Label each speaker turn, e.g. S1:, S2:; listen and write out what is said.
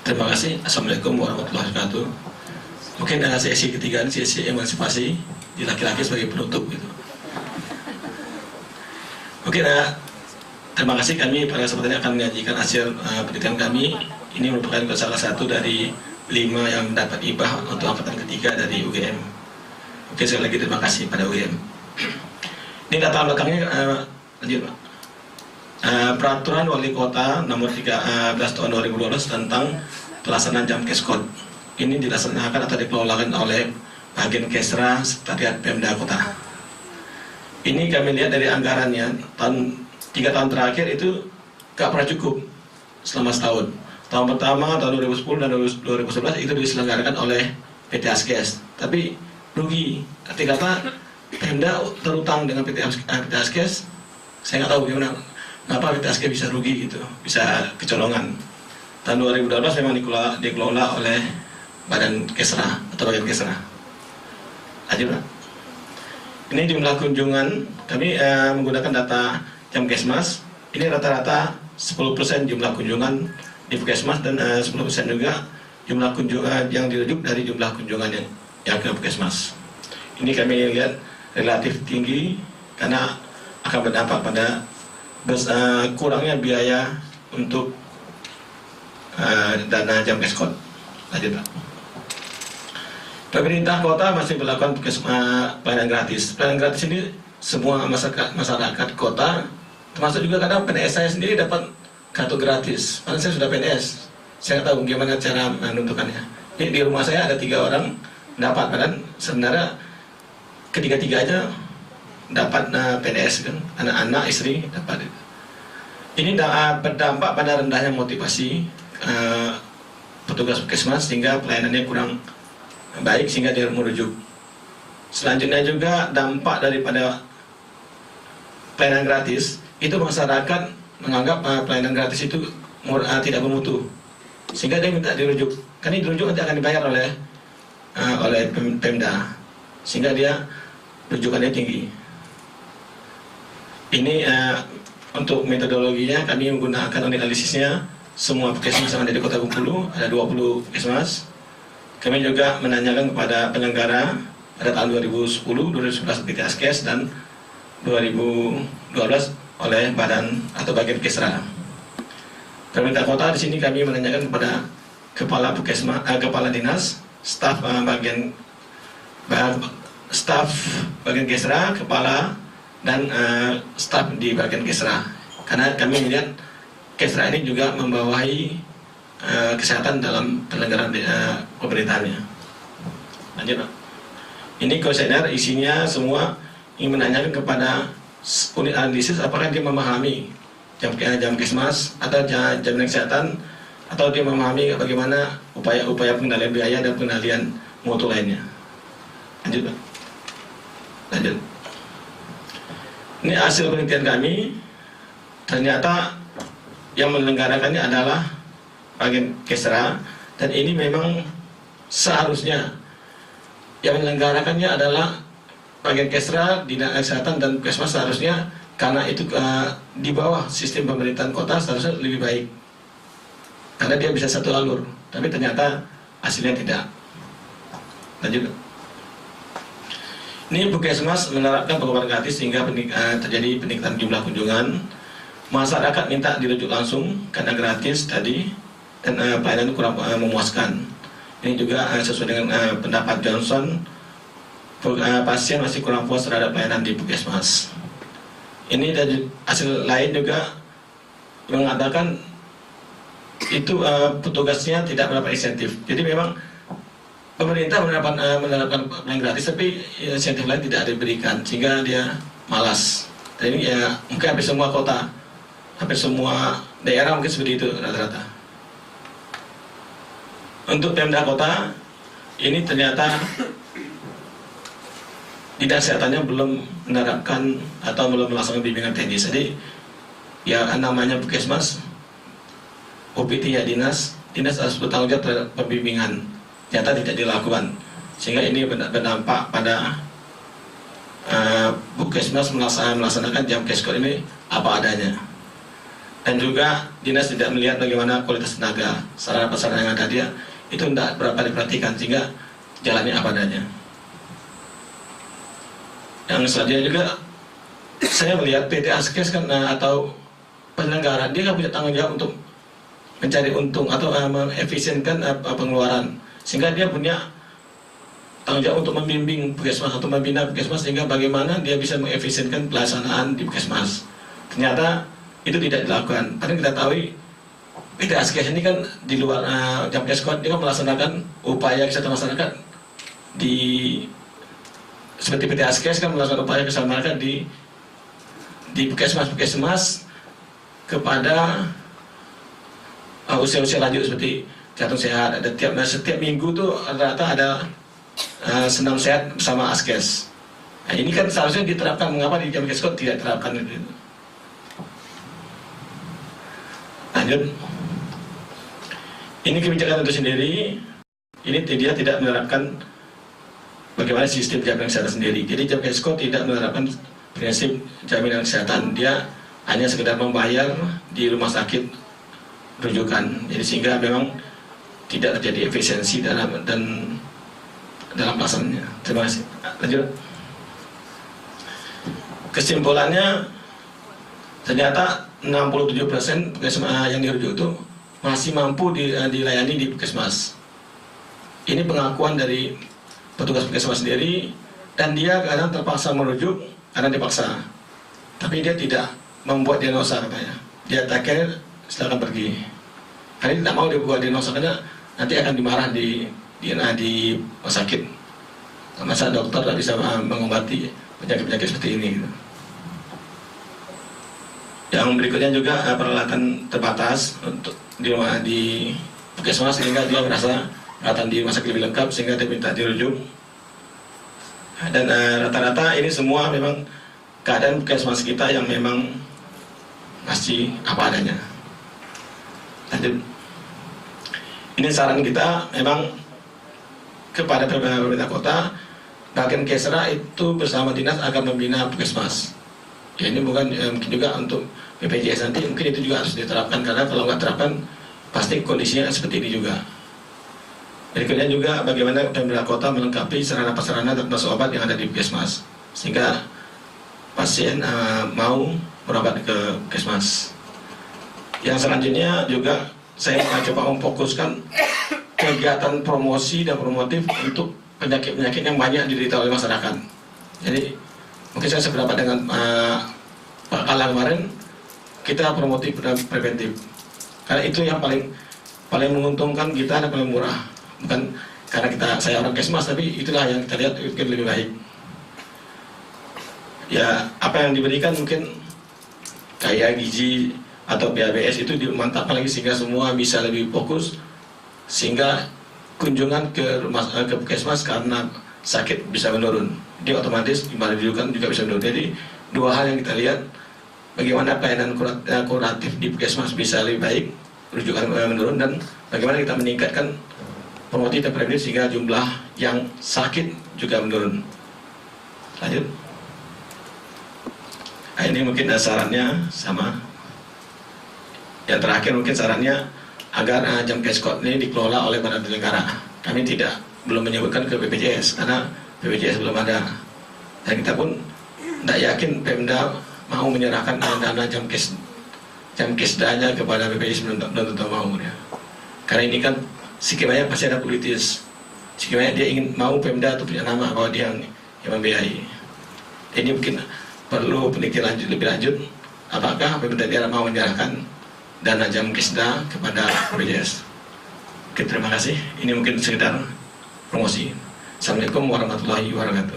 S1: Terima kasih. Assalamualaikum warahmatullahi wabarakatuh. Mungkin sesi ketiga, sesi emansipasi di laki-laki sebagai penutup gitu. Mungkin terima kasih, kami pada kesempatan ini akan menyajikan hasil penelitian kami. Ini merupakan salah satu dari 5 yang mendapat hibah untuk angkatan ketiga dari UGM. Oke, sekali lagi terima kasih pada UGM. Ini data belakangnya, lanjut Pak. Peraturan Wali Kota nomor 13 tahun 2012 tentang pelaksanaan Jamkes Code. Ini dilaksanakan atau dikelolakan oleh bagian Kesra Sekretariat Pemda Kota. Ini kami lihat dari anggarannya, 3 tahun terakhir itu gak pernah cukup selama setahun. Tahun pertama, tahun 2010 dan 2011 itu diselenggarakan oleh PT Askes. Tapi rugi, arti kata Pemda terutang dengan PT Askes. Saya nggak tahu bagaimana, kenapa PT Askes bisa rugi gitu, bisa kecolongan. Tahun 2012 memang dikelola oleh Badan Kesra atau bagian Kesra. Lanjut Pak. Ini jumlah kunjungan, kami menggunakan data Jamkesmas. Ini rata-rata 10% jumlah kunjungan di Puskesmas dan 10% juga jumlah kunjungan yang dirujuk dari jumlah kunjungan yang ke Puskesmas. Ini kami lihat relatif tinggi karena akan berdampak pada kurangnya biaya untuk dana Jamkes Code. Lanjut Pak. Pemerintah kota masih melakukan pelayanan gratis. Pelayanan gratis ini semua masyarakat kota, termasuk juga kadang PNS saya sendiri dapat kartu gratis. Karena saya sudah PNS, saya nggak tahu bagaimana cara menentukannya. Di rumah saya ada 3 orang dapat, padahal sebenarnya ketiga-tiga aja dapat PNS kan, anak-anak, istri dapat. Ini berdampak pada rendahnya motivasi petugas Puskesmas sehingga pelayanannya kurang baik sehingga dia merujuk. Selanjutnya juga dampak daripada pelayanan gratis itu masyarakat menganggap pelayanan gratis itu tidak bermutu sehingga dia minta dirujuk. Karena dirujuk nanti akan dibayar oleh Pemda sehingga dia rujukannya tinggi. Ini untuk metodologinya kami menggunakan unit analisisnya semua Puskesmas yang ada di Kota Bengkulu, ada 20 Puskesmas. Kami juga menanyakan kepada penyelenggara pada tahun 2010, 2011 PT Askes dan 2012 oleh badan atau bagian Kesra. Pemerintah kota di sini kami menanyakan kepada kepala Puskesmas, kepala dinas, staf bagian Kesra, kepala dan staf di bagian Kesra. Karena kami melihat Kesra ini juga membawahi kesehatan dalam penyelenggaraan pemerintahannya. Lanjut Pak. Ini kuesioner isinya semua ingin menanyakan kepada unit analisis apakah dia memahami Jamkesmas atau jaminan kesehatan atau dia memahami bagaimana upaya-upaya pengendalian biaya dan pengendalian mutu lainnya. Lanjut Pak. Lanjut. Ini hasil penelitian kami, ternyata yang menyelenggarakannya adalah bagian Kesra dan ini memang seharusnya yang menyelenggarakannya adalah bagian Kesra, Dinas Kesehatan dan Puskesmas seharusnya karena itu di bawah sistem pemerintahan kota seharusnya lebih baik karena dia bisa satu alur, tapi ternyata hasilnya tidak. Lanjut. Ini Puskesmas menerapkan pengobatan gratis sehingga terjadi peningkatan jumlah kunjungan. Masyarakat minta dirujuk langsung karena gratis tadi dan pelayanan kurang memuaskan. Ini juga sesuai dengan pendapat Johnson, pasien masih kurang puas terhadap pelayanan di Puskesmas. Ini dari hasil lain juga mengatakan itu petugasnya tidak mendapat insentif. Jadi memang pemerintah menerapkan pelayanan gratis, tapi insentif lain tidak diberikan sehingga dia malas. Dan ini ya mungkin hampir semua kota, hampir semua daerah mungkin seperti itu rata-rata. Untuk Pemda Kota ini ternyata dinas kesehatannya belum menerapkan atau belum melaksanakan bimbingan teknis. Jadi ya namanya Puskesmas, OPT ya dinas harus bertanggung jawab terhadap pembimbingan. Ternyata tidak dilakukan sehingga ini berdampak pada Puskesmas melaksanakan Jamkes Code ini apa adanya. Dan juga dinas tidak melihat bagaimana kualitas tenaga, sarana prasarana yang ada dia itu tidak berapa diperhatikan, sehingga jalannya apa adanya. Yang selanjutnya juga saya melihat PT Askes kan atau penyelenggara, dia kan punya tanggung jawab untuk mencari untung atau mengefisienkan pengeluaran, sehingga dia punya tanggung jawab untuk membimbing puskesmas atau membina puskesmas sehingga bagaimana dia bisa mengefisienkan pelaksanaan di puskesmas. Ternyata itu tidak dilakukan. Padahal kita tahu PT Askes ini kan di luar Jamkes Squad, dia kan melaksanakan upaya kesehatan masyarakat di seperti PT Askes kan melakukan upaya kesehatan masyarakat di puskesmas kepada usia-usia lanjut seperti jantung sehat. Ada setiap minggu tuh rata-rata ada senam sehat bersama Askes. Nah, ini kan seharusnya diterapkan. Mengapa di Jamkes Squad tidak diterapkan itu? Lanjut. Ini kebijakan itu sendiri, ini dia tidak menerapkan bagaimana sistem jaminan kesehatan sendiri. Jadi Jamkes Squad tidak menerapkan prinsip jaminan kesehatan. Dia hanya sekedar membayar di rumah sakit rujukan. Jadi sehingga memang tidak terjadi efisiensi dalam pelaksanaannya. Terima kasih. Lanjut. Kesimpulannya, ternyata 67% puskesmas yang dirujuk itu masih mampu dilayani di puskesmas. Ini pengakuan dari petugas puskesmas sendiri, dan dia kadang terpaksa merujuk karena dipaksa. Tapi dia tidak membuat diagnosa katanya. Dia takir silakan pergi. Karena dia tidak mau dibuat diagnosa karena nanti akan dimarah di rumah sakit. Masa dokter tidak bisa mengobati penyakit-penyakit seperti ini. Gitu. Yang berikutnya juga peralatan terbatas untuk di puskesmas, sehingga dia merasa peralatan di rumah sakit lebih lengkap sehingga dia minta dirujuk. Dan rata-rata ini semua memang keadaan puskesmas kita yang memang masih apa adanya. Lanjut. Ini saran kita memang kepada pemerintah kota, bagian Kesra itu bersama dinas agar membina puskesmas. Ya, ini bukan mungkin juga untuk BPJS nanti, mungkin itu juga harus diterapkan, karena kalau nggak terapkan pasti kondisinya seperti ini juga. Berikutnya juga bagaimana pemerintah kota melengkapi sarana prasarana termasuk obat yang ada di puskesmas, sehingga pasien mau berobat ke puskesmas. Yang selanjutnya juga saya akan coba memfokuskan kegiatan promosi dan promotif untuk penyakit-penyakit yang banyak diderita oleh masyarakat. Jadi mungkin saya sependapat dengan Pak Kala kemarin, kita promotif dan preventif, karena itu yang paling menguntungkan kita dan paling murah. Bukan karena saya orang Kesmas, tapi itulah yang kita lihat itu lebih baik. Ya, apa yang diberikan mungkin kayak gizi atau PABS itu dimantapkan lagi sehingga semua bisa lebih fokus, sehingga kunjungan ke puskesmas karena sakit bisa menurun. Dia otomatis imbal rujukan juga bisa menurun. Jadi dua hal yang kita lihat, bagaimana pelayanan kuratif di puskesmas bisa lebih baik, rujukan menurun, dan bagaimana kita meningkatkan promotif dan preventif sehingga jumlah yang sakit juga menurun. Lanjut. Nah, ini mungkin sarannya sama. Yang terakhir mungkin sarannya agar Jamkes Squad ini dikelola oleh badan penyelenggara. Kami belum menyebutkan ke BPJS karena BPJS belum ada. Dan kita pun tidak yakin Pemda mau menyerahkan dana Jamkesdanya kepada BPJS, belum tentu mau ya. Karena ini kan sekiranya pasti ada politis. Sekiranya dia ingin mau Pemda itu punya nama bahwa dia yang membiayai. Ini mungkin perlu penelitian lebih lanjut. Apakah Pemda daerah mau menyerahkan dana Jamkesda kepada BPJS? Oke, terima kasih. Ini mungkin sekedar promosi. Assalamualaikum warahmatullahi wabarakatuh.